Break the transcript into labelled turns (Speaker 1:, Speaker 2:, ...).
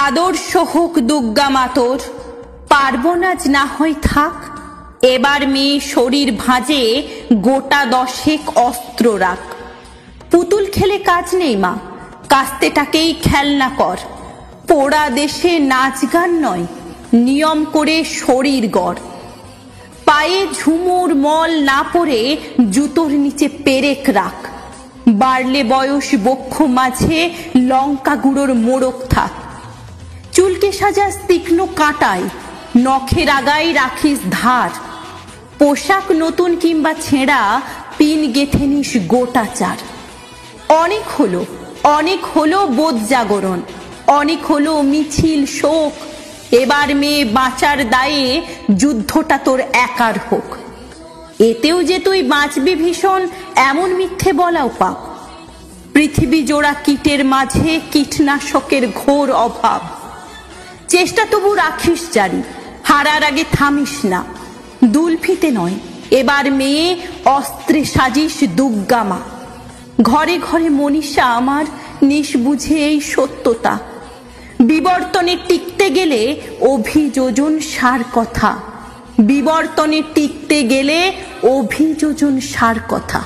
Speaker 1: আদর্শ হোক দুর্গা মাতর, পার্বণ আজ না হয় থাক। এবার মেয়ে শরীর ভাঁজে গোটা দশেক অস্ত্র রাখ। পুতুল খেলে কাজ নেই মা, কাস্তেটাকেই খেলনা কর। পোড়া দেশে নাচ গান নয়, নিয়ম করে শরীর গড়। পায়ে ঝুমুর মল না পরে জুতোর নিচে পেরেক রাখ। বাড়লে বয়স বক্ষ মাঝে লঙ্কা গুঁড়োর মোড়ক থাক। চুলকে সাজাস তীক্ষ্ণ কাঁটায়, নখের আগায় রাখিস ধার। পোশাক নতুন কিংবা ছেঁড়া, পিন গেথে নিস গোটা চার। অনেক হলো বোধ জাগরণ, অনেক হলো মিছিল শোক। এবার মেয়ে বাঁচার দায়ে যুদ্ধটা তোর একার হোক। এতেও যে তুই বাঁচবি ভীষণ, এমন মিথ্যে বলাও পাপ। পৃথিবী জোড়া কীটের মাঝে কীটনাশকের ঘোর অভাব। চেষ্টা তবু রাখিস জারি, হারার আগে থামিস না। দুলফিতে নয়, এবার মেয়ে অস্ত্রে সাজিস দুর্গা মা। ঘরে ঘরে মনীষা আমার, নিষ্বুঝে এই সত্যতা। বিবর্তনে টিকতে গেলে অভিযোজন সার কথা। বিবর্তনে টিকতে গেলে অভিযোজন সার কথা।